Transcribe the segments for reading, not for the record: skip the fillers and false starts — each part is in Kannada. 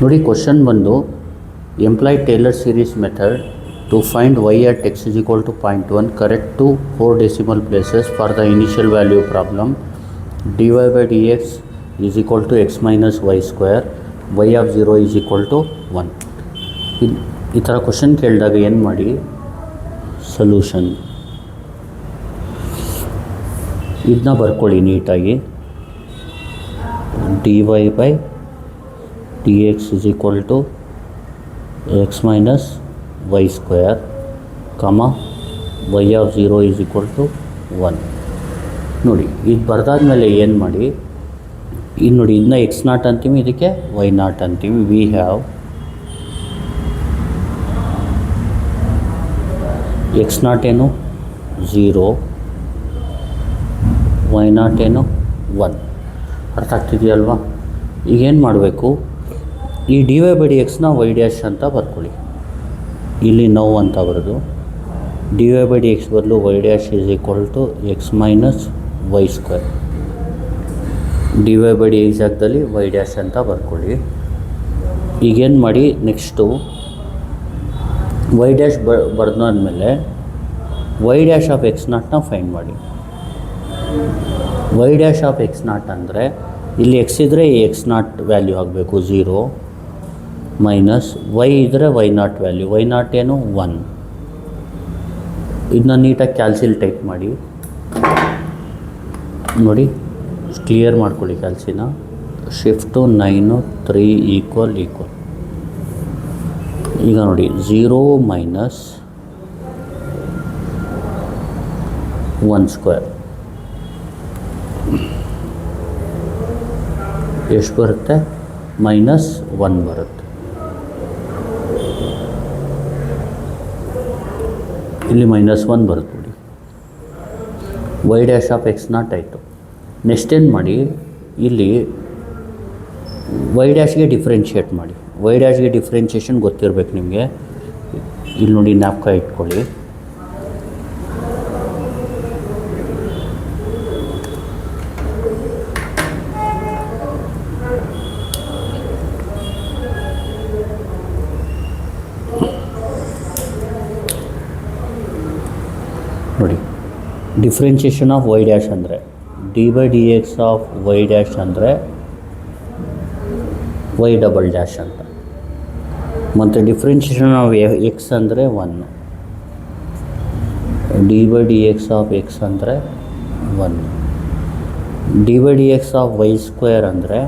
ನೋಡಿ ಕ್ವಶನ್ ಬಂದು employ Taylor series method to find y at x is equal to 0.1 correct to 4 decimal places for the initial value problem dy by dx is equal to x minus y square y of 0 is equal to 1. ಈ ಥರ ಕ್ವಶನ್ ಕೇಳಿದಾಗ ಏನು ಮಾಡಿ ಸೊಲ್ಯೂಷನ್ ಇದನ್ನ ಬರ್ಕೊಳ್ಳಿ ನೀಟಾಗಿ. dy by dx is equal to x minus y square comma y of 0 is equal to 1. ನೋಡಿ ಇದು ಬರ್ದಾದ್ಮೇಲೆ ಏನು ಮಾಡಿ, ಇದು ನೋಡಿ ಇದನ್ನ ಎಕ್ಸ್ ನಾಟ್ ಅಂತೀವಿ, ಇದಕ್ಕೆ ವೈ ನಾಟ್ ಅಂತೀವಿ. ವಿ ಹ್ಯಾವ್ ಎಕ್ಸ್ ನಾಟ್ ಏನು 0, ವೈ ನಾಟ್ ಏನು 1. ಅರ್ಥ ಆಗ್ತಿದೆಯಲ್ವಾ? ಈಗೇನು ಮಾಡಬೇಕು, ಈ D Y by D X Y dash ಅಂತ ಬರ್ಕೊಳ್ಳಿ. ಇಲ್ಲಿ ನೋವು ಅಂತ ಬರೋದು D Y by D X ಬದಲು Y dash is equal to X minus Y square. D Y by D X ಜಾಗದಲ್ಲಿ ವೈ ಡ್ಯಾಶ್ ಅಂತ ಬರ್ಕೊಳ್ಳಿ. ಈಗೇನು ಮಾಡಿ, ನೆಕ್ಸ್ಟು ವೈ ಡ್ಯಾಶ್ ಬರೆದಾದ್ಮೇಲೆ ವೈ ಡ್ಯಾಶ್ ಆಫ್ ಎಕ್ಸ್ ನಾಟ್ನ ಫೈಂಡ್ ಮಾಡಿ. Y dash of X naught ಅಂದರೆ ಇಲ್ಲಿ ಎಕ್ಸ್ ಇದ್ದರೆ ಈ ಎಕ್ಸ್ ನಾಟ್ ವ್ಯಾಲ್ಯೂ ಆಗಬೇಕು 0 ಮೈನಸ್ ವೈ ಇದ್ದರೆ Y naught value. Why not ಏನು 1. ಇದನ್ನ ನೀಟಾಗಿ ಕ್ಯಾಲ್ಸಿಲ್ ಟೈಪ್ ಮಾಡಿ. ನೋಡಿ ಕ್ಲಿಯರ್ ಮಾಡ್ಕೊಳ್ಳಿ ಕ್ಯಾಲ್ಸಿನ. Shift 9 3 equal. ಈಗ ನೋಡಿ 0 ಮೈನಸ್ 1 ಸ್ಕ್ವೇರ್ ಎಷ್ಟು ಬರುತ್ತೆ? ಮೈನಸ್ 1 ಬರುತ್ತೆ. ಇಲ್ಲಿ ಮೈನಸ್ 1 ಬರುತ್ತೆ ನೋಡಿ. Y dash of X naught ಆಯಿತು. ನೆಕ್ಸ್ಟ್ ಏನು ಮಾಡಿ, ಇಲ್ಲಿ ವೈ ಡ್ಯಾಶ್ಗೆ ಡಿಫ್ರೆನ್ಷಿಯೇಟ್ ಮಾಡಿ. ವೈ ಡ್ಯಾಶ್ಗೆ ಡಿಫ್ರೆನ್ಷಿಯೇಷನ್ ಗೊತ್ತಿರಬೇಕು ನಿಮಗೆ. ಇಲ್ಲಿ ನೋಡಿ ಜ್ಞಾಪಕ ಇಟ್ಕೊಳ್ಳಿ. ನೋಡಿ ಡಿಫ್ರೆನ್ಷಿಯೇಷನ್ ಆಫ್ ವೈ ಡ್ಯಾಶ್ ಅಂದರೆ D by D X of y dash ಅಂದರೆ ವೈ ಡಬಲ್ ಡ್ಯಾಶ್ ಅಂತ. ಮತ್ತು ಡಿಫ್ರೆನ್ಷಿಯೇಷನ್ ಆಫ್ ಎಕ್ಸ್ ಅಂದರೆ 1. D by D X of x ಅಂದರೆ 1. D by D X of y square ಅಂದರೆ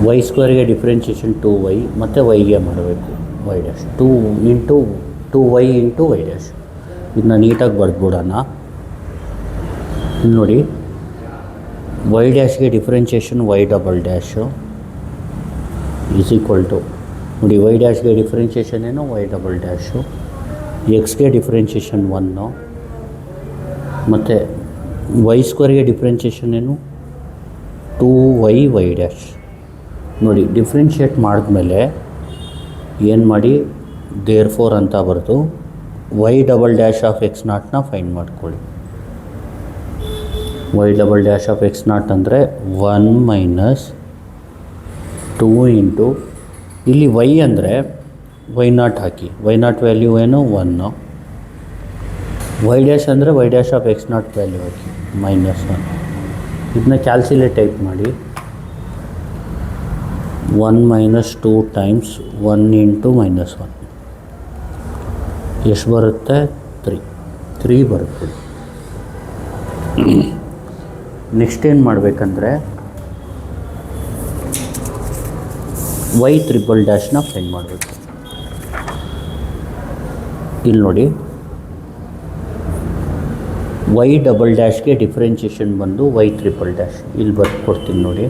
ವೈ ಸ್ಕ್ವೇರ್ಗೆ ಡಿಫ್ರೆನ್ಷಿಯೇಷನ್ 2y ಮತ್ತು ವೈಗೆ ಮಾಡಬೇಕು Y dash 2y into Y dash. ಇದನ್ನ ನೀಟಾಗಿ ಬರೆದ್ಬಿಡೋಣ. ಇಲ್ಲಿ ನೋಡಿ ವೈ ಡ್ಯಾಶ್ಗೆ differentiation Y double dash is equal to, ನೋಡಿ ವೈ ಡ್ಯಾಶ್ಗೆ ಡಿಫ್ರೆನ್ಷಿಯೇಷನ್ ಏನು ವೈ ಡಬಲ್ ಡ್ಯಾಶು, ಎಕ್ಸ್ಗೆ ಡಿಫ್ರೆನ್ಷಿಯೇಷನ್ 1 ಮತ್ತು ವೈ ಸ್ಕ್ವೇರ್ಗೆ ಡಿಫ್ರೆನ್ಷಿಯೇಷನ್ ಏನು 2y ವೈ ಡ್ಯಾಶ್. ನೋಡಿ ಡಿಫ್ರೆನ್ಷಿಯೇಟ್ ಮಾಡಿದ್ಮೇಲೆ ಏನು ಮಾಡಿ, ದೇರ್ ಫೋರ್ ಅಂತ ಬರೆದು Y double dash of X ನಾಟ್ನ ಫೈಂಡ್ ಮಾಡ್ಕೊಳ್ಳಿ. Y double dash of X naught ಅಂದರೆ 1 ಮೈನಸ್ 2 ಇಂಟು, ಇಲ್ಲಿ ವೈ ಅಂದರೆ ವೈ ನಾಟ್ ಹಾಕಿ, ವೈ ನಾಟ್ ವ್ಯಾಲ್ಯೂ ಏನು 1. ವೈ ಡ್ಯಾಶ್ ಅಂದರೆ Y dash of X naught value ಹಾಕಿ ಮೈನಸ್ 1. ಇದನ್ನ ಕ್ಯಾಲ್ಸಿಲೇಟ್ ಟೈಪ್ ಮಾಡಿ. 1 ಮೈನಸ್ 2 ಟೈಮ್ಸ್ 1 ಇಂಟು ಮೈನಸ್ 1 ಎಷ್ಟು ಬರುತ್ತೆ? 3 ಬರುತ್ತೆ. ನೆಕ್ಸ್ಟ್ ಏನು ಮಾಡಬೇಕಂದ್ರೆ ವೈ ಟ್ರಿಪಲ್ ಡ್ಯಾಶ್ನ ಫೈಂಡ್ ಮಾಡಬೇಕು. ಇಲ್ಲಿ ನೋಡಿ ವೈ ಡಬಲ್ ಡ್ಯಾಶ್ಗೆ ಡಿಫ್ರೆನ್ಷಿಯೇಷನ್ ಬಂದು ವೈ ಟ್ರಿಪಲ್ ಡ್ಯಾಶ್. ಇಲ್ಲಿ ಬರ್ಕೊಡ್ತೀನಿ ನೋಡಿ.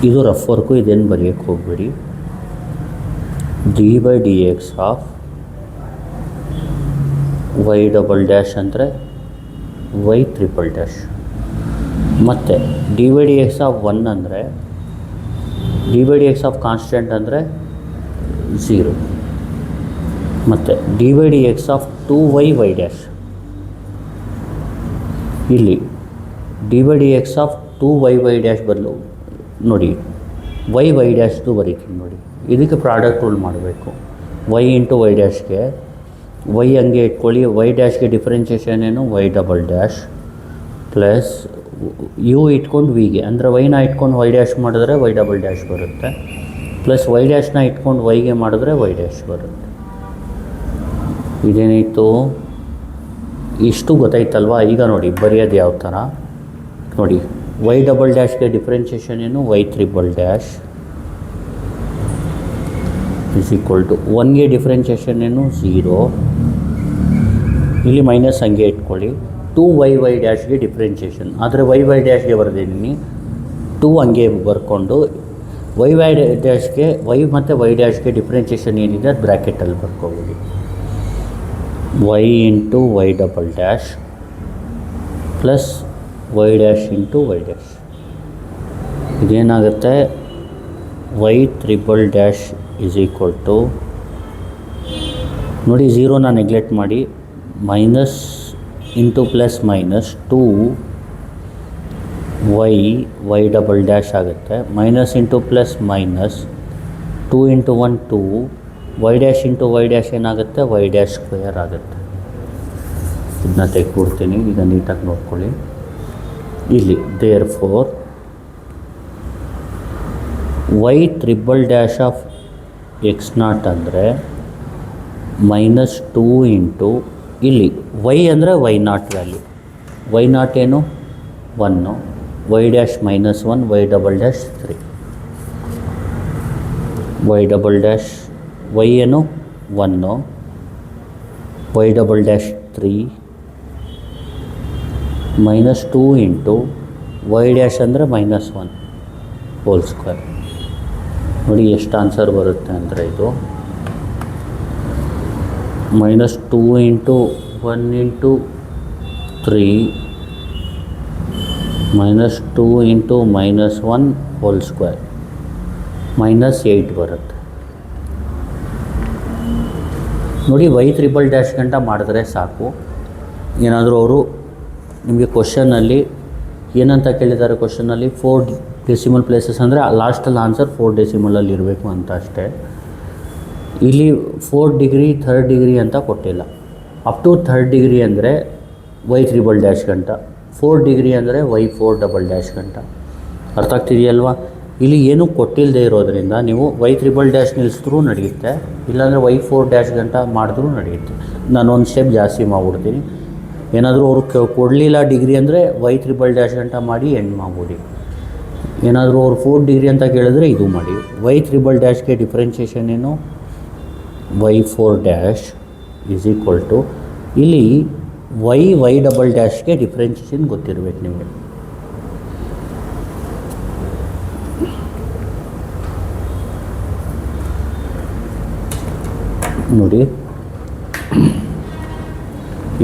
ಇದು ರಫ್ ವರ್ಕು, ಇದೇನು ಬರೆಯೋಕ್ಕೆ ಹೋಗಬೇಡಿ. D by D X of Y double dash ಅಂದರೆ ವೈ ಟ್ರಿಪಲ್ ಡ್ಯಾಶ್ ಮತ್ತು D Y D X of 1 ಅಂದರೆ D by D X of constant ಅಂದರೆ 0. ಮತ್ತು D by D X of 2y y dash, ಇಲ್ಲಿ D by D X of 2y y dash ಬದಲು ನೋಡಿ y ಡ್ಯಾಶ್ದು ಬರೀತೀನಿ ನೋಡಿ. ಇದಕ್ಕೆ ಪ್ರಾಡಕ್ಟ್ ರೂಲ್ ಮಾಡಬೇಕು. y ಇಂಟು y ಡ್ಯಾಶ್ಗೆ y ಹಂಗೆ ಇಟ್ಕೊಳ್ಳಿ, y ಡ್ಯಾಶ್ಗೆ ಡಿಫ್ರೆನ್ಷಿಯೇಷನ್ ಏನು y double dash plus u ಇಟ್ಕೊಂಡು ವಿಗೆ, ಅಂದರೆ ವೈನ ಇಟ್ಕೊಂಡು y ಡ್ಯಾಶ್ ಮಾಡಿದ್ರೆ y ಡಬಲ್ ಡ್ಯಾಶ್ ಬರುತ್ತೆ, ಪ್ಲಸ್ y ಡ್ಯಾಶ್ನ ಇಟ್ಕೊಂಡು yಗೆ ಮಾಡಿದ್ರೆ y ಡ್ಯಾಶ್ ಬರುತ್ತೆ. ಇದೇನಾಯಿತು, ಇಷ್ಟು ಗೊತ್ತಾಯ್ತಲ್ವಾ? ಈಗ ನೋಡಿ ಬರೆಯೋದು ಯಾವ ಥರ ನೋಡಿ. y ಡಬಲ್ ಡ್ಯಾಶ್ಗೆ ಡಿಫ್ರೆನ್ಷಿಯೇಷನ್ ಏನು y triple dash is equal to 1ಗೆ ಡಿಫ್ರೆನ್ಷಿಯೇಷನ್ ಏನು 0, ಇಲ್ಲಿ ಮೈನಸ್ ಹಂಗೆ ಇಟ್ಕೊಳ್ಳಿ. 2y ಡ್ಯಾಶ್ಗೆ ಡಿಫ್ರೆನ್ಷಿಯೇಷನ್, ಆದರೆ y ಡ್ಯಾಶ್ಗೆ ಬರೆದಿದ್ದೀನಿ 2 ಹಂಗೆ ಬರ್ಕೊಂಡು y ಡ್ಯಾಶ್ಗೆ y ಮತ್ತು y ಡ್ಯಾಶ್ಗೆ ಡಿಫ್ರೆನ್ಷಿಯೇಷನ್ ಏನಿದೆ ಅದು ಬ್ರ್ಯಾಕೆಟಲ್ಲಿ ಬರ್ಕೊಬಿಡಿ. y into y double dash plus y dash into y dash, ಇದೇನಾಗುತ್ತೆ y triple dash is equal to ನೋಡಿ 0ನ ನೆಗ್ಲೆಕ್ಟ್ ಮಾಡಿ, minus into plus minus 2y double dash ಆಗುತ್ತೆ, minus into plus minus 2 into 1 2 y dash into y dash ಏನಾಗುತ್ತೆ y ಡ್ಯಾಶ್ ಸ್ಕ್ವೇರ್ ಆಗುತ್ತೆ. ಇದನ್ನ ತೆಗೆದ್ಬಿಡ್ತೀನಿ, ಈಗ ನೀಟಾಗಿ ನೋಡ್ಕೊಳ್ಳಿ. ಇಲ್ಲಿ there four y triple dash of X naught ಅಂದರೆ ಮೈನಸ್ 2 ಇಂಟು ಇಲ್ಲಿ y ಅಂದರೆ y not value, y not ಏನು 1, y dash minus 1 y double dash 3, y double dash y ಏನು 1 y double dash 3 minus 2 into y dash ಅಂದರೆ ಮೈನಸ್ 1 ಹೋಲ್ ಸ್ಕ್ವೇರ್. ನೋಡಿ ಎಷ್ಟು ಆನ್ಸರ್ ಬರುತ್ತೆ ಅಂದರೆ ಇದು minus 2 into 1 into 3 minus 2 into minus 1 whole square minus 8 ಬರುತ್ತೆ. ನೋಡಿ y ತ್ರಿಬಲ್ ಡ್ಯಾಶ್ ಗಂಟ ಮಾಡಿದ್ರೆ ಸಾಕು. ಏನಾದರೂ ಅವರು ನಿಮಗೆ ಕ್ವಶನಲ್ಲಿ ಏನಂತ ಕೇಳಿದ್ದಾರೆ, ಕ್ವಶನಲ್ಲಿ 4 ಡೆಸಿಮಲ್ ಪ್ಲೇಸಸ್ ಅಂದರೆ ಲಾಸ್ಟಲ್ಲಿ ಆನ್ಸರ್ 4 ಡೆಸಿಮಲಲ್ಲಿ ಇರಬೇಕು ಅಂತ ಅಷ್ಟೇ. ಇಲ್ಲಿ 4 ಡಿಗ್ರಿ 3rd ಡಿಗ್ರಿ ಅಂತ ಕೊಟ್ಟಿಲ್ಲ. ಅಪ್ ಟು 3rd ಡಿಗ್ರಿ ಅಂದರೆ y ತ್ರಿಬಲ್ ಡ್ಯಾಶ್ ಗಂಟ, 4 ಡಿಗ್ರಿ ಅಂದರೆ y 4 ಡಬಲ್ ಡ್ಯಾಶ್ ಗಂಟ. ಅರ್ಥ ಆಗ್ತಿದೆಯಲ್ವಾ? ಇಲ್ಲಿ ಏನೂ ಕೊಟ್ಟಿಲ್ಲದೆ ಇರೋದರಿಂದ ನೀವು y ತ್ರಿಬಲ್ ಡ್ಯಾಶ್ ನಿಲ್ಲಿಸಿದ್ರೂ ನಡೆಯುತ್ತೆ, ಇಲ್ಲಾಂದರೆ y 4 ಡ್ಯಾಶ್ ಗಂಟ ಮಾಡಿದ್ರೂ ನಡೆಯುತ್ತೆ. ನಾನು ಒಂದು ಸ್ಟೆಪ್ ಜಾಸ್ತಿ ಮಾಡಿಬಿಡ್ತೀನಿ. ಏನಾದರೂ ಅವರು ಕೊಡಲಿಲ್ಲ ಡಿಗ್ರಿ ಅಂದರೆ y ತ್ರಿಬಲ್ ಡ್ಯಾಶ್ ಗಂಟ ಮಾಡಿ ಎಂಡ್ ಮಾಡ್ಬಿಡಿ. ಏನಾದರೂ ಅವ್ರು 4 ಡಿಗ್ರಿ ಅಂತ ಕೇಳಿದ್ರೆ ಇದು ಮಾಡಿ. y ತ್ರಿಬಲ್ ಡ್ಯಾಶ್ಗೆ ಡಿಫ್ರೆನ್ಷಿಯೇಷನ್ ಏನು y 4 dash is equal to ಇಲ್ಲಿ y ಡಬಲ್ ಡ್ಯಾಶ್ಗೆ ಡಿಫ್ರೆನ್ಷಿಯೇಷನ್ ಗೊತ್ತಿರಬೇಕು ನಿಮಗೆ. ನೋಡಿ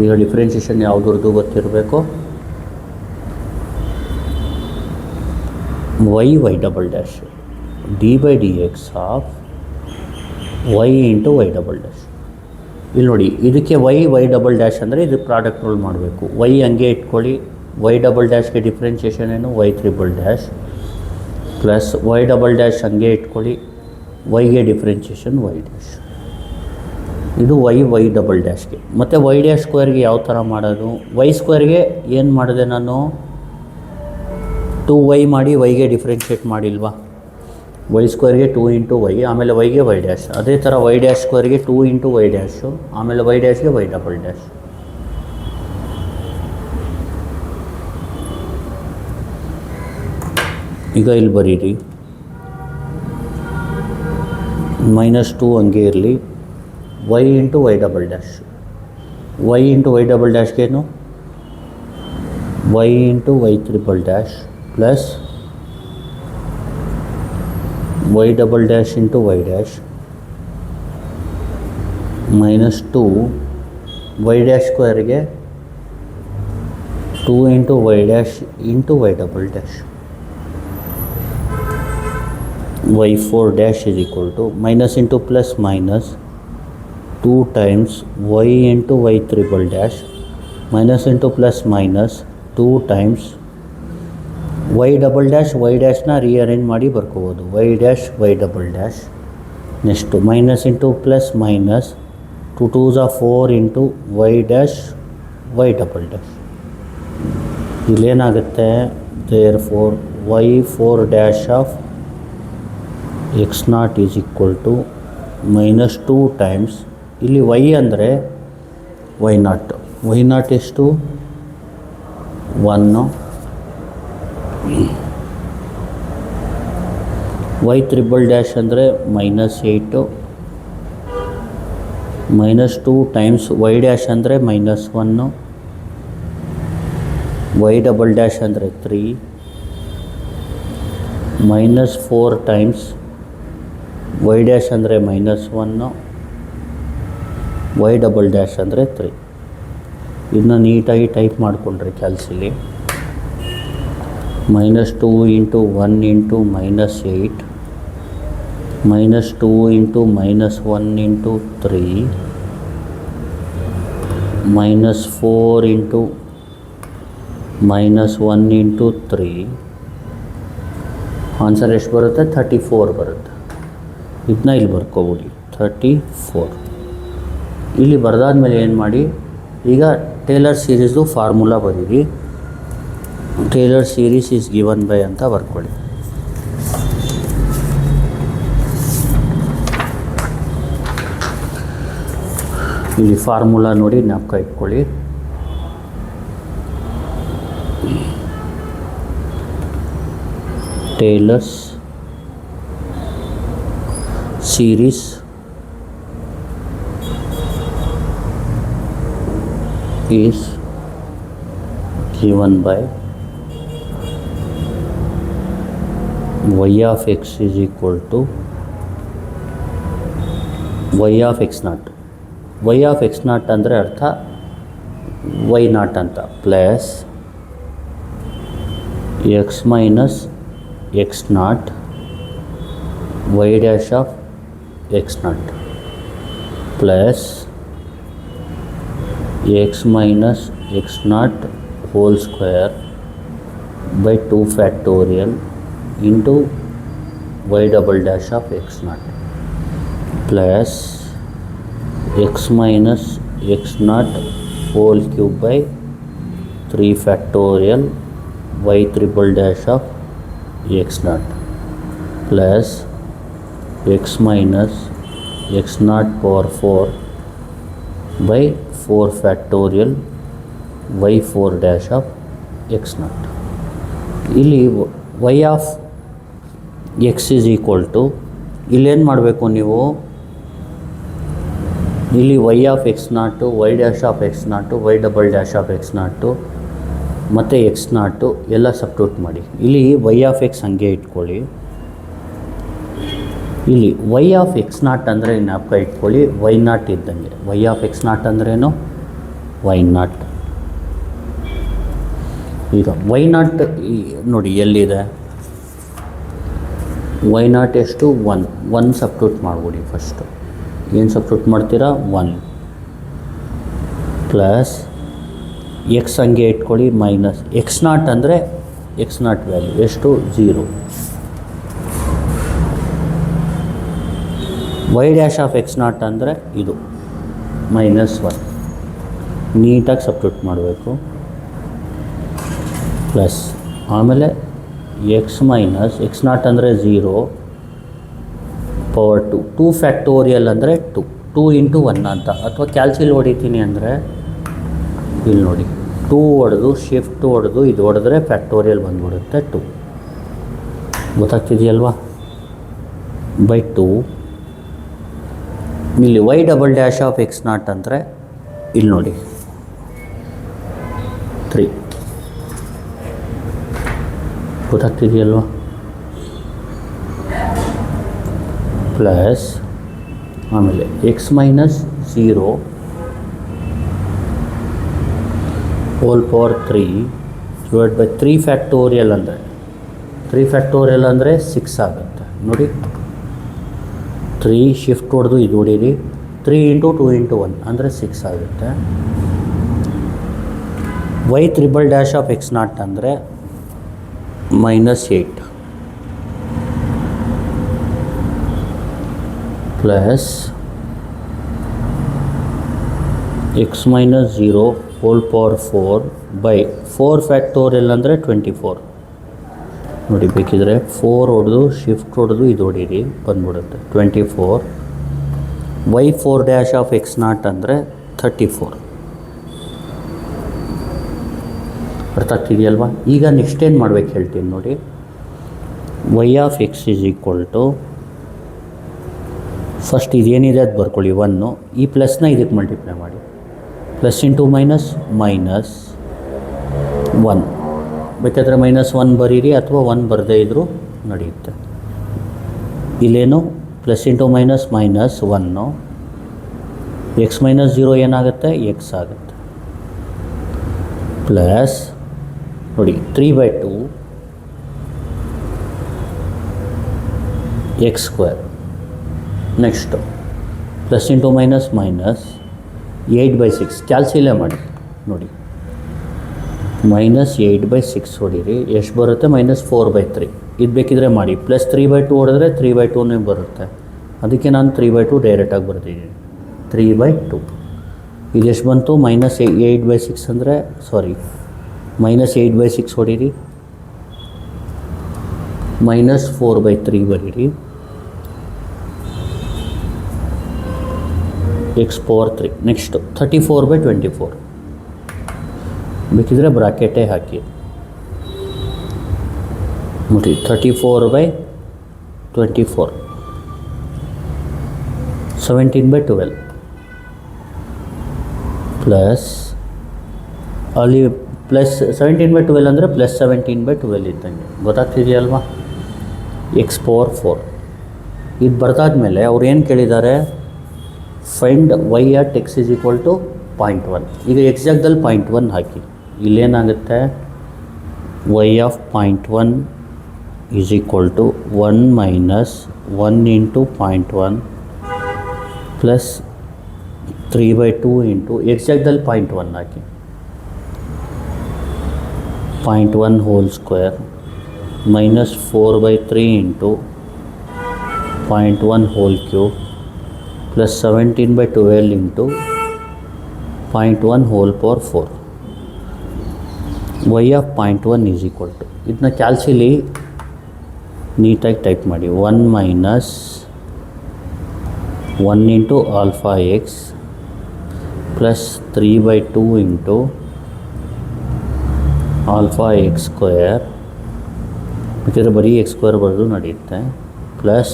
ಈಗ ಡಿಫ್ರೆನ್ಷಿಯೇಷನ್ ಯಾವುದ್ರದ್ದು ಗೊತ್ತಿರಬೇಕು, y double dash d by D X of y into y double dash. ಇಲ್ಲಿ ನೋಡಿ ಇದಕ್ಕೆ y ಡಬಲ್ ಡ್ಯಾಶ್ ಅಂದರೆ ಇದು ಪ್ರಾಡಕ್ಟ್ ರೂಲ್ ಮಾಡಬೇಕು. y ಹಂಗೆ ಇಟ್ಕೊಳ್ಳಿ, y ಡಬಲ್ ಡ್ಯಾಶ್ಗೆ ಡಿಫ್ರೆನ್ಷಿಯೇಷನ್ ಏನು y triple dash plus y double dash ಹಂಗೆ ಇಟ್ಕೊಳ್ಳಿ, yಗೆ ಡಿಫ್ರೆನ್ಷಿಯೇಷನ್ y ಡ್ಯಾಶ್. ಇದು y ಡಬಲ್ ಡ್ಯಾಶ್ಗೆ. ಮತ್ತು y ಡ್ಯಾಶ್ ಸ್ಕ್ವೇರ್ಗೆ ಯಾವ ಥರ ಮಾಡೋದು, y ಸ್ಕ್ವೇರ್ಗೆ ಏನು ಮಾಡಿದೆ ನಾನು 2y ಮಾಡಿ yಗೆ ಡಿಫ್ರೆನ್ಷಿಯೇಟ್ ಮಾಡಿಲ್ವಾ, y ಸ್ಕ್ವೇರ್ಗೆ 2 ಇಂಟು y, ಆಮೇಲೆ yಗೆ y ಡ್ಯಾಶ್. ಅದೇ ಥರ y ಡ್ಯಾಶ್ ಸ್ಕ್ವೇರ್ಗೆ 2 ಇಂಟು y ಡ್ಯಾಶು, ಆಮೇಲೆ y ಡ್ಯಾಶ್ಗೆ y ಡಬಲ್ ಡ್ಯಾಶ್. ಈಗ ಇಲ್ಲಿ ಬರೀರಿ, ಮೈನಸ್ 2 ಹಂಗೆ ಇರಲಿ, y into y double dash, y into y double ಡ್ಯಾಶ್ಗೇನು y into y triple dash plus y double dash into y dash minus 2 y dash ಸ್ಕ್ವೇರ್ಗೆ 2 into y dash into y double dash. y4 dash is equal to minus into plus minus 2 times y into y triple dash minus into plus minus 2 times y double dash ನ ರೀಅರೇಂಜ್ ಮಾಡಿ ಬರ್ಕೋಬೋದು y dash y double dash. Next minus into plus minus 2 2s are 4 into y dash y double dash. ಇಲ್ಲೇನಾಗುತ್ತೆ therefore y4 dash of x0 is equal to minus 2 times ಇಲ್ಲಿ y ಅಂದರೆ y0 ಎಷ್ಟು 1, y triple dash ಅಂದರೆ -8, -2 ಟೈಮ್ಸ್ y dash ಅಂದರೆ -1, y double dash ಅಂದರೆ 3, -4 ಟೈಮ್ಸ್ y dash ಅಂದರೆ -1, y double dash ಅಂದರೆ 3. ಇದನ್ನ ನೀಟಾಗಿ ಟೈಪ್ ಮಾಡಿಕೊಂಡ್ರೆ ಕ್ಯಾಲ್ಸಿಲಿ -2 into 1 into -8 -2 into -1 into 3 -4 into -1 into 3 answer ಎಷ್ಟು ಬರುತ್ತೆ 34 ಬರುತ್ತೆ. ಇದನ್ನ ಇಲ್ಲಿ ಬರ್ಕೊಬಿಡಿ 34. ಇಲ್ಲಿ ಬರೆದಾದ್ಮೇಲೆ ಏನು ಮಾಡಿ, ಈಗ ಟೇಲರ್ ಸೀರೀಸ್ದು ಫಾರ್ಮುಲಾ ಬರೀರಿ. Taylor series is given by ಅಂತ ಬರ್ಕೊಳ್ಳಿ. ಇಲ್ಲಿ ಫಾರ್ಮುಲಾ ನೋಡಿ ಜ್ಞಾಪಕ ಇಟ್ಕೊಳ್ಳಿ. Taylor's series is given by y of x is equal to y of x0. y of x0 ಅಂದರೆ ಅರ್ಥ y0 ಅಂತ, plus x minus x0 y dash of x0 plus x minus x0 whole square by 2 factorial into y double dash of x0 plus x minus x0 whole cube by 3 factorial y triple dash of x0 plus x minus x0 power 4 by 4 factorial y4 dash of x0. ಇಲ್ಲಿ y of x is equal to, ಇಲ್ಲೇನು ಮಾಡಬೇಕು ನೀವು, ಇಲ್ಲಿ y of x0 y dash of x0 y double dash of x0 ಮತ್ತು x0 ಎಲ್ಲ ಸಬ್ಸ್ಟಿಟ್ಯೂಟ್ ಮಾಡಿ. ಇಲ್ಲಿ y of x ಹಂಗೆ ಇಟ್ಕೊಳ್ಳಿ. ಇಲ್ಲಿ y of x0 ಅಂದರೆ ಜ್ಞಾಪಕ ಇಟ್ಕೊಳ್ಳಿ y0 ಇದ್ದಂಗೆ. y of x0 ಅಂದ್ರೇನು y0. ಈಗ y0 ನೋಡಿ ಎಲ್ಲಿದೆ, y0 ಎಷ್ಟು 1 ಸಬ್ಸ್ಟಿಟ್ಯೂಟ್ ಮಾಡ್ಬಿಡಿ. ಫಸ್ಟು ಏನು ಸಬ್ಸ್ಟಿಟ್ಯೂಟ್ ಮಾಡ್ತೀರಾ 1 ಪ್ಲಸ್ ಎಕ್ಸ್ ಹಂಗೆ ಇಟ್ಕೊಳ್ಳಿ ಮೈನಸ್ x0 ಅಂದರೆ x0 ವ್ಯಾಲ್ಯೂ ಎಷ್ಟು 0. y dash of x0 ಅಂದರೆ ಇದು -1. ನೀಟಾಗಿ ಸಬ್ಸ್ಟಿಟ್ಯೂಟ್ ಮಾಡಬೇಕು. ಪ್ಲಸ್ ಆಮೇಲೆ x ಮೈನಸ್ x0 ಅಂದರೆ 0 ಪವರ್ 2 ಫ್ಯಾಕ್ಟೋರಿಯಲ್ ಅಂದರೆ 2 ಇಂಟು 1 ಅಂತ, ಅಥವಾ ಕ್ಯಾಲ್ಸಿಲ್ ಹೊಡಿತೀನಿ ಅಂದರೆ ಇಲ್ಲಿ ನೋಡಿ 2 ಹೊಡೆದು ಶಿಫ್ಟ್ ಹೊಡೆದು ಇದು ಹೊಡೆದ್ರೆ ಫ್ಯಾಕ್ಟೋರಿಯಲ್ ಬಂದ್ಬಿಡುತ್ತೆ 2. ಗೊತ್ತಾಗ್ತಿದೆಯಲ್ವಾ, ಬೈ 2. ಇಲ್ಲಿ y double dash of x0 ಅಂದರೆ ಇಲ್ಲಿ ನೋಡಿ 3. ಗೊತ್ತಾಗ್ತಿದೆಯಲ್ವಾ, ಪ್ಲಸ್ ಆಮೇಲೆ x minus 0 whole power 3 divide by 3 factorial ಅಂದರೆ 6 ಆಗುತ್ತೆ. ನೋಡಿ 3 ಶಿಫ್ಟ್ ಹೊಡೆದು ಇದು ಹೊಡೀರಿ 3 × 2 × 1 ಅಂದರೆ 6 ಆಗುತ್ತೆ. y triple dash of x not ಅಂದರೆ -8 plus x minus 0 hole power 4 by 4 factorial ಅಂದರೆ 24. ನೋಡಿ ಬೇಕಿದ್ರೆ 4 ಹೊಡೆದು ಶಿಫ್ಟ್ ಹೊಡೆದು ಇದು ಹೊಡೀರಿ ಬಂದ್ಬಿಡುತ್ತೆ 24. y 4 dash of x not ಅಂದರೆ 34. ಅರ್ಥ ಆಗ್ತಿದೆಯಲ್ವಾ? ಈಗ ನೆಕ್ಸ್ಟ್ ಏನು ಮಾಡ್ಬೇಕು ಹೇಳ್ತೀನಿ ನೋಡಿ. y of x is equal to first ಇದೇನಿದೆ ಅದು ಬರ್ಕೊಳ್ಳಿ 1. ಈ ಪ್ಲಸ್ನ ಇದಕ್ಕೆ ಮಲ್ಟಿಪ್ಲೈ ಮಾಡಿ. Plus into minus minus 1. ಬೇಕಾದರೆ -1 ಬರೀರಿ ಅಥವಾ 1 ಬರದೇ ಇದ್ದರೂ ನಡೆಯುತ್ತೆ. ಇಲ್ಲೇನು plus into minus minus 1. x minus 0 ಏನಾಗುತ್ತೆ x ಆಗುತ್ತೆ. ಪ್ಲಸ್ ನೋಡಿ 3/2 x². Next plus into minus minus 8/6. ಕ್ಯಾಲ್ಸಿಲೇ ಮಾಡಿ ನೋಡಿ -8/6 ಹೊಡೀರಿ ಎಷ್ಟು ಬರುತ್ತೆ -4/3. ಇದು ಬೇಕಿದ್ರೆ ಮಾಡಿ. ಪ್ಲಸ್ 3/2 ಹೊಡೆದ್ರೆ 3/2 ಬರುತ್ತೆ. ಅದಕ್ಕೆ ನಾನು 3/2 ಡೈರೆಕ್ಟಾಗಿ ಬರ್ತಿದ್ದೀನಿ 3/2. ಇದೆಷ್ಟು ಬಂತು -8/6 ಅಂದರೆ -8/6 ಹೊಡೀರಿ -4/3 ಬರೀರಿ x⁴. ನೆಕ್ಸ್ಟು 34/24 ಬೇಕಿದ್ರೆ ಬ್ರಾಕೆಟೇ ಹಾಕಿ ನೋಡಿ 34/24 17/12 ಪ್ಲಸ್ ಅಲ್ಲಿ ಪ್ಲಸ್ 17/12 ಅಂದರೆ ಪ್ಲಸ್ 17/12 ಇದ್ದಂಗೆ ಗೊತ್ತಾಗ್ತಿದೆಯಲ್ವಾ? x⁴. ಇದು ಬರ್ತಾದ್ಮೇಲೆ ಅವ್ರು ಏನು ಕೇಳಿದ್ದಾರೆ, find y at x is equal to 0.1. ಈಗ ಎಕ್ಸಾಕ್ಟಲ್ಲಿ 0.1 ಹಾಕಿ. ಇಲ್ಲೇನಾಗುತ್ತೆ y of 0.1 is equal to 1 minus 1 into 0.1 plus 3/2 into ಎಕ್ಸಾಕ್ಟಲ್ಲಿ 0.1 hockey 0.1 whole square minus 4/3 into 0.1 whole cube plus 17/12 into 0.1 whole power 4. y of 0.1 is equal to ಇದನ್ನ ಕ್ಯಾಲ್ಸಿಲಿ ನೀಟಾಗಿ ಟೈಪ್ ಮಾಡಿ 1 minus 1 into alpha x plus 3/2 into alpha x² ಬೇಕಿದ್ರೆ ಬರೀ x² ಬರೆದು ನಡೆಯುತ್ತೆ plus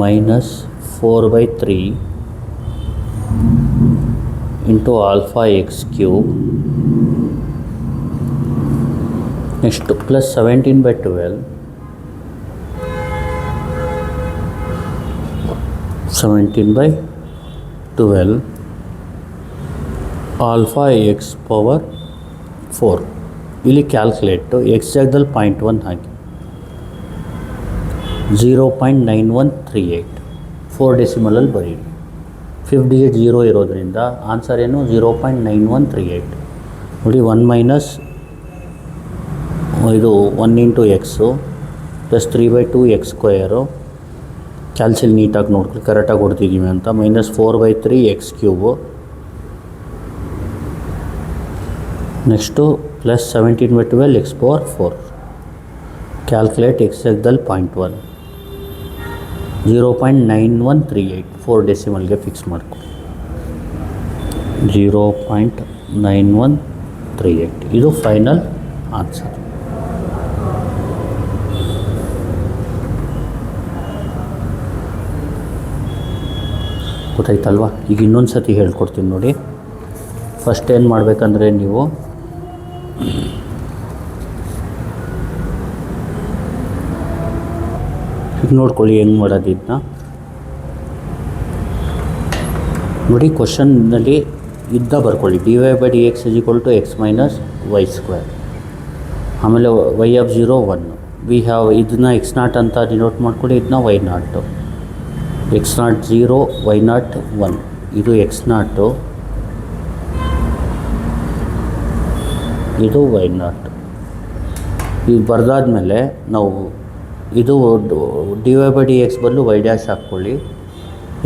minus 4/3 into alpha x³ next plus 17/12 alpha x power 4. ಇಲ್ಲಿ ಕ್ಯಾಲ್ಕುಲೇಟು ಎಕ್ಸಾಕ್ಟಲ್ಲಿ 0.1 ಹಾಕಿ 0.9138 4 ಡೆಸಿಮಲಲ್ಲಿ ಬರೀರಿ. 5 ಡಿಜಿಟ್ 0 ಇರೋದ್ರಿಂದ ಆನ್ಸರ್ ಏನು 0.9138. ನೋಡಿ 1 ಮೈನಸ್ ಇದು 1 ಇಂಟು ಎಕ್ಸು ಪ್ಲಸ್ 3/2 x² ಕ್ಯಾಲ್ಸಿಲ್ ನೀಟಾಗಿ ನೋಡ್ಕೊಳ್ಳಿ ಕರೆಕ್ಟಾಗಿ ಕೊಡ್ತಿದ್ದೀವಿ ಅಂತ minus 4/3 x³ next plus 17/12 x⁴. Calculate exactly 0.1 0.9138 4 ಡೆಸಿಮಲ್ಗೆ ಫಿಕ್ಸ್ ಮಾಡ್ಕೊ 0.9138 ಇದು ಫೈನಲ್ ಆನ್ಸರ್. ಗೊತ್ತಾಯ್ತಲ್ವಾ? ಈಗ ಇನ್ನೊಂದು ಸತಿ ಹೇಳ್ಕೊಡ್ತೀನಿ ನೋಡಿ. ಫಸ್ಟ್ ಏನು ಮಾಡಬೇಕಂದ್ರೆ ನೀವು ಈಗ ನೋಡ್ಕೊಳ್ಳಿ ಹೆಂಗೆ ಮಾಡೋದು ಇದನ್ನ ನೋಡಿ. ಕ್ವಶನ್ನಲ್ಲಿ ಬರ್ಕೊಳ್ಳಿ dy/dx = x - y². ಆಮೇಲೆ y of 0 1 ವಿ ಹ್ಯಾವ್ ಇದನ್ನ ಎಕ್ಸ್ ನಾಟ್ ಅಂತ ಡಿನೋಟ್ ಮಾಡ್ಕೊಳ್ಳಿ, ಇದನ್ನ Y naught. X naught 0, Y naught 1. ಇದು ಎಕ್ಸ್ ನಾಟು, ಇದು ವೈ ನಾಟ್. ಇದು ಬರೆದಾದ್ಮೇಲೆ ನಾವು ಇದು D Y by D X ಬದಲು ವೈ ಡ್ಯಾಶ್ ಹಾಕ್ಕೊಳ್ಳಿ,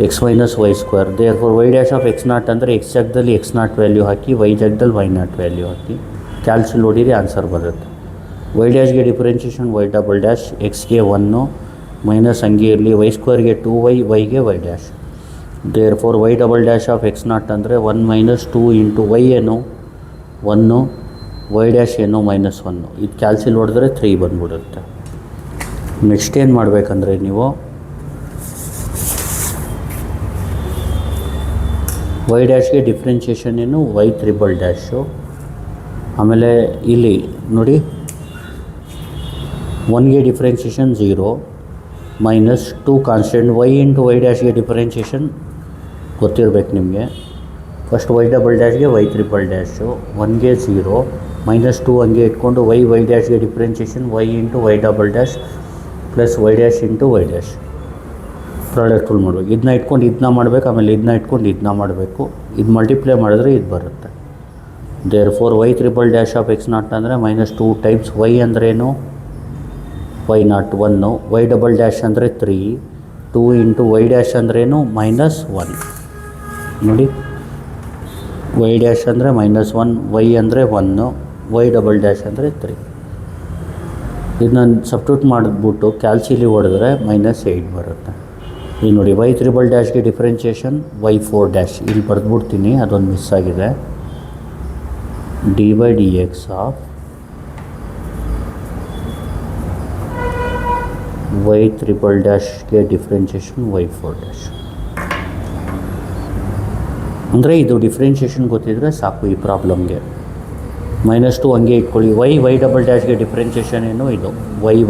X minus Y square. Therefore Y dash of X naught ಅಂದರೆ ಎಕ್ಸ್ ಜಾಗದಲ್ಲಿ ಎಕ್ಸ್ ನಾಟ್ ವ್ಯಾಲ್ಯೂ ಹಾಕಿ, ವೈ ಜಾಗದಲ್ಲಿ ವೈ ನಾಟ್ ವ್ಯಾಲ್ಯೂ ಹಾಕಿ, ಕ್ಯಾಲ್ಕುಲೇಟ್ ನೋಡಿರಿ ಆನ್ಸರ್ ಬರುತ್ತೆ. ವೈ ಡ್ಯಾಶ್ಗೆ ಡಿಫ್ರೆನ್ಷಿಯೇಷನ್ ವೈ ಡಬಲ್ ಡ್ಯಾಶ್, ಎಕ್ಸ್ಗೆ 1 ಮೈನಸ್ ಹಂಗೆ ಇರಲಿ, ವೈ ಸ್ಕ್ವೇರ್ಗೆ 2y, ವೈಗೆ Y dash. Therefore Y double dash of X naught ಅಂದರೆ 1 ಮೈನಸ್ 2 ಇಂಟು ವೈ ಏನು 1, ವೈ ಡ್ಯಾಶ್ ಏನು -1. ಇದು ಕ್ಯಾಲ್ಸಿಲ್ ಹೊಡೆದ್ರೆ 3 ಬಂದ್ಬಿಡುತ್ತೆ. ನೆಕ್ಸ್ಟ್ ಏನು ಮಾಡಬೇಕಂದ್ರೆ ನೀವು ವೈ ಡ್ಯಾಶ್ಗೆ ಡಿಫ್ರೆನ್ಷಿಯೇಷನ್ ಏನು ವೈ ತ್ರಿಬಲ್ ಡ್ಯಾಶು. ಆಮೇಲೆ ಇಲ್ಲಿ ನೋಡಿ 1ಗೆ differentiation 0 minus 2 constant. Y into Y ಡ್ಯಾಶ್ಗೆ ಡಿಫ್ರೆನ್ಷಿಯೇಷನ್ ಗೊತ್ತಿರಬೇಕು ನಿಮಗೆ. ಫಸ್ಟ್ ವೈ ಡಬಲ್ ಡ್ಯಾಶ್ಗೆ ವೈ ತ್ರಿಬಲ್ ಡ್ಯಾಶು, 1ಗೆ 0 ಮೈನಸ್ 2 ಹಂಗೆ ಇಟ್ಕೊಂಡು ವೈ ಡ್ಯಾಶ್ಗೆ differentiation Y into Y double dash plus Y dash into Y dash. Product rule ಮಾಡಬೇಕು. ಇದನ್ನ ಇಟ್ಕೊಂಡು ಇದನ್ನ ಮಾಡಬೇಕು, ಆಮೇಲೆ ಇದನ್ನ ಇಟ್ಕೊಂಡು ಇದನ್ನ ಮಾಡಬೇಕು. ಇದು ಮಲ್ಟಿಪ್ಲೈ ಮಾಡಿದ್ರೆ ಇದು ಬರುತ್ತೆ. There four y triple dash of X naught ಅಂದರೆ -2 ಟೈಮ್ಸ್ ವೈ ಅಂದ್ರೇನು y naught 1, y double dash ಅಂದರೆ 3, 2 ಇಂಟು ವೈ ಡ್ಯಾಶ್ ಅಂದ್ರೇನು -1. ನೋಡಿ ವೈ ಡ್ಯಾಶ್ ಅಂದರೆ -1, ವೈ ಅಂದರೆ 1, ವೈ ಡಬಲ್ ಡ್ಯಾಶ್ ಅಂದರೆ 3. ಇದನ್ನ ಸಬ್ಸ್ಟಿಟ್ಯೂಟ್ ಮಾಡಿಬಿಟ್ಟು ಕ್ಯಾಲ್ಸಿಲಿ ಹೊಡೆದ್ರೆ -8 ಬರುತ್ತೆ. ಈಗ ನೋಡಿ ವೈ ತ್ರಿಬಲ್ ಡ್ಯಾಶ್ಗೆ ಡಿಫ್ರೆನ್ಷಿಯೇಷನ್ ವೈ 4 ಡ್ಯಾಶ್ ಇಲ್ಲಿ ಬರೆದ್ಬಿಡ್ತೀನಿ, ಅದೊಂದು ಮಿಸ್ ಆಗಿದೆ. D by D X of Y triple ಡ್ಯಾಶ್ಗೆ ಡಿಫ್ರೆನ್ಷಿಯೇಷನ್ ವೈ 4 ಡ್ಯಾಶ್. ಅಂದರೆ ಇದು ಡಿಫ್ರೆನ್ಷಿಯೇಷನ್ ಗೊತ್ತಿದ್ರೆ ಸಾಕು ಈ ಪ್ರಾಬ್ಲಮ್ಗೆ. -2 ಹಂಗೆ ಇಟ್ಕೊಳ್ಳಿ. ವೈ ಡಬಲ್ ಡ್ಯಾಶ್ಗೆ ಡಿಫ್ರೆನ್ಷಿಯೇಷನ್ ಏನು ಇದು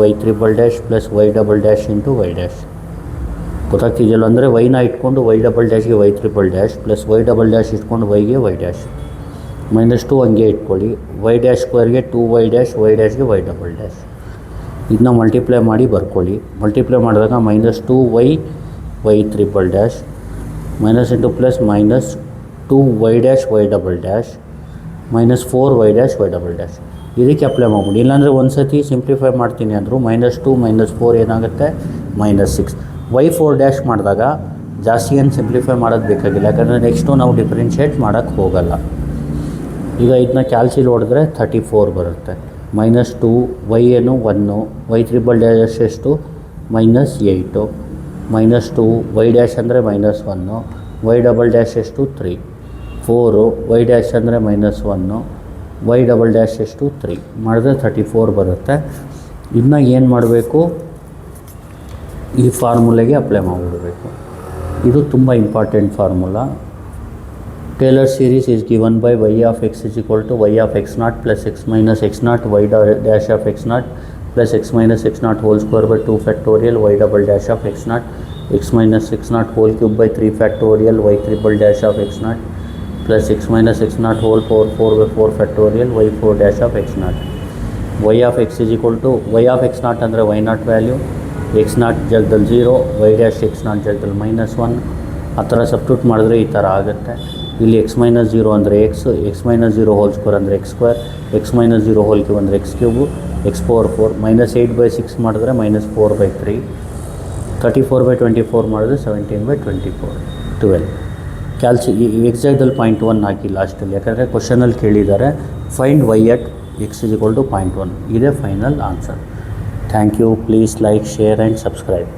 Y triple dash plus Y double dash into Y dash. ಗೊತ್ತಾಗ್ತಿದೆಯಲ್ಲ, ಅಂದರೆ ವೈನ ಇಟ್ಕೊಂಡು ವೈ ಡಬಲ್ ಡ್ಯಾಶ್ಗೆ Y triple dash plus Y double dash ಇಟ್ಕೊಂಡು ವೈಗೆ ವೈ ಡ್ಯಾಶ್. -2 ಹಂಗೆ ಇಟ್ಕೊಳ್ಳಿ. ವೈ ಡ್ಯಾಶ್ ಸ್ಕ್ವೇರ್ಗೆ 2y ಡ್ಯಾಶ್, ವೈ ಡ್ಯಾಶ್ಗೆ ವೈ ಡಬಲ್ ಡ್ಯಾಶ್. ಇದನ್ನ ಮಲ್ಟಿಪ್ಲೈ ಮಾಡಿ ಬರ್ಕೊಳ್ಳಿ. ಮಲ್ಟಿಪ್ಲೈ ಮಾಡಿದಾಗ -2y Y triple dash minus into plus -2y dash Y double dash -4y dash Y double dash. ಇದಕ್ಕೆ ಅಪ್ಲೈ ಮಾಡ್ಬಿಡಿ. ಇಲ್ಲಾಂದರೆ ಒಂದು ಸತಿ ಸಿಂಪ್ಲಿಫೈ ಮಾಡ್ತೀನಿ ಅಂದರು -2 -4 ಏನಾಗುತ್ತೆ -6. ವೈ 4 ಡ್ಯಾಶ್ ಮಾಡಿದಾಗ ಜಾಸ್ತಿ ಏನು ಸಿಂಪ್ಲಿಫೈ ಮಾಡೋದು ಬೇಕಾಗಿಲ್ಲ, ಯಾಕಂದರೆ ನೆಕ್ಸ್ಟು ನಾವು ಡಿಫ್ರೆನ್ಷಿಯೇಟ್ ಮಾಡೋಕ್ಕೆ ಹೋಗಲ್ಲ. ಈಗ ಇದನ್ನ ಕ್ಯಾಲ್ಸಿಲ್ ಹೊಡೆದ್ರೆ 34 ಬರುತ್ತೆ. -2 ವೈ ಏನು 1, ವೈ ತ್ರಿಬಲ್ ಡ್ಯಾಶ್ ಎಷ್ಟು -8, -2 ವೈ ಡ್ಯಾಶ್ ಅಂದರೆ -1, ವೈ ಡಬಲ್ ಡ್ಯಾಶ್ ಎಷ್ಟು 3, 4 ವೈ ಡ್ಯಾಶ್ ಅಂದರೆ -1, ವೈ ಡಬಲ್ ಡ್ಯಾಶ್ ಎಷ್ಟು 3 ಮಾಡಿದ್ರೆ 34 ಬರುತ್ತೆ. ಇದನ್ನ ಏನು ಮಾಡಬೇಕು, ಈ ಫಾರ್ಮುಲೆಗೆ ಅಪ್ಲೈ ಮಾಡಿಬಿಡಬೇಕು. ಇದು ತುಂಬ important formula. Taylor series is given by y of X is equal to Y of X naught plus x minus x naught y dash of X naught plus x minus x naught whole square by 2 factorial y double dash of X naught x minus x naught whole cube by 3 factorial y triple dash of X naught plus x minus x naught whole power 4 by 4 factorial Y 4 dash of X naught. Y of X is equal to Y of X naught ಅಂದರೆ Y naught value, X naught ಜಾಗದಲ್ಲಿ 0, ವೈ ಡ್ಯಾಶ್ ಎಕ್ಸ್ ನಾಟ್ ಜಾಗದಲ್ಲಿ -1. ಆ ಥರ ಸಬ್ಸ್ಟಿಟ್ಯೂಟ್ ಮಾಡಿದ್ರೆ ಈ ಥರ ಆಗುತ್ತೆ. ಇಲ್ಲಿ x-0 ಅಂದರೆ x-0 ಹೋಲ್ ಸ್ಕ್ವೇರ್ ಅಂದರೆ x² x-0 ಹೋಲ್ ಕ್ಯೂಬ್ ಅಂದರೆ x³ x ಪವರ್ 4 -8/6 ಮಾಡಿದ್ರೆ -4/3 34/24 ಮಾಡಿದ್ರೆ 17/24 12. ಎಕ್ಸಾಕ್ಟಲ್ಲಿ 0.1 ಹಾಕಿ ಲಾಸ್ಟಲ್ಲಿ, ಯಾಕಂದರೆ ಕ್ವಶನಲ್ಲಿ ಕೇಳಿದ್ದಾರೆ ಫೈಂಡ್ y at x = 0.1. ಇದೇ final answer. Thank you. Please like, share and subscribe.